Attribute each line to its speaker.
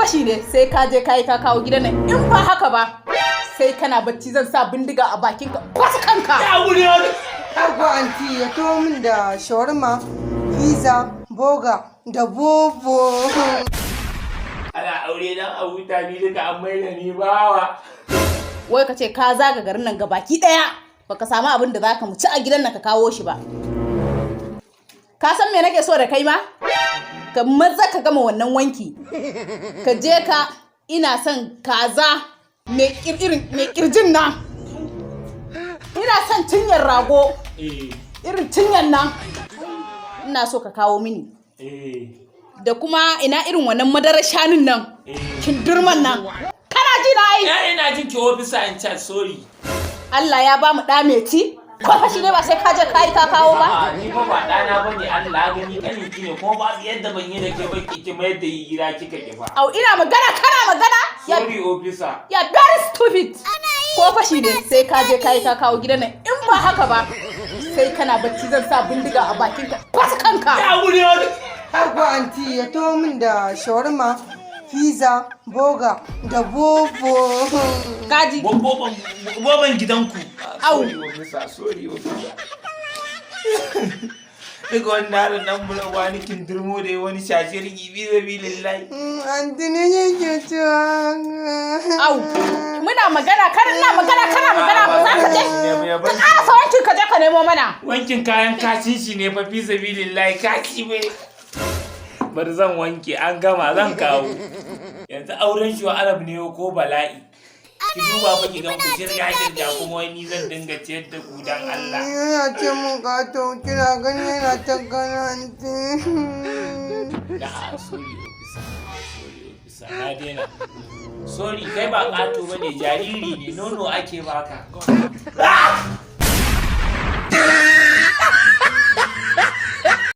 Speaker 1: fashi ne sai ka je ka yi ka kawo gidan nan, in ba haka ba sai kana bacci zan sa bindiga a bakinka kwasu kanka.
Speaker 2: Ya wuri wani.
Speaker 3: Ko anti ya to min da shawarma, pizza, burger da bobo.
Speaker 2: Ana aure dan a huta ni duka an maida ni bawa.
Speaker 1: Wai ka ce ka zaga garin nan gabaki daya baka samu abin da zaka mu ci a gidan nan ka kawo shi ba. Ka san me nake so da kai ma? Ka maza ka gama wannan wanki. Ka je ka ina son kaza mai kirjin nan. Ina son cinyar rago. Irin cinyar nan. Ina so ka kawo mini. Da kuma ina irin wannan madarar shanun nan. Kindirman nan. Kana ji na yi?
Speaker 2: Ina jin ki ofisa in chat, sorry.
Speaker 1: Allah ya ba mu ɗa mai ci. Ko fashi ne ba sai ka je ka yi ka kawo ba?
Speaker 2: Ni fa ba ɗana bane, Allah gani kanin ki ne kuma ba yadda ban yi da ke ba ki mai da hira kika ki fa.
Speaker 1: Au ina magana kana magana?
Speaker 2: Sorry officer.
Speaker 1: Ya very stupid. Ko fashi ne sai ka je ka yi ka kawo gidan nan, in ba haka ba sai kana bacci zan sa bindiga a bakinka kwasu kanka.
Speaker 2: Ya wuri wani.
Speaker 3: Ko anti ya to min da shawarma, pizza, burger da bobo.
Speaker 1: Gaji.
Speaker 2: Boban gidanku.
Speaker 1: Au.
Speaker 2: Sorry officer. Daga wani yaron nan bula wani kindirmo da wani shashiyar gibi da lillahi.
Speaker 3: Anti ne yake cewa.
Speaker 1: Au. Muna magana kana magana ba za ka je. Ka ƙarasa wankin ka je ka nemo mana.
Speaker 2: Wankin kayan kashin shi ne fa fi sabilillahi kashi bai. Bari zan wanke an gama zan kawo. Yanzu auren shi wa Arab ne ko bala'i. Ki duba fa ki gan ku shirya kuma wani zan dinga ciyar da ku dan Allah.
Speaker 3: Yana ce mun gato kina gani yana ta garanti.
Speaker 2: Da sorry officer na daina. Sorry kai ba ƙato bane jariri ne nono ake baka.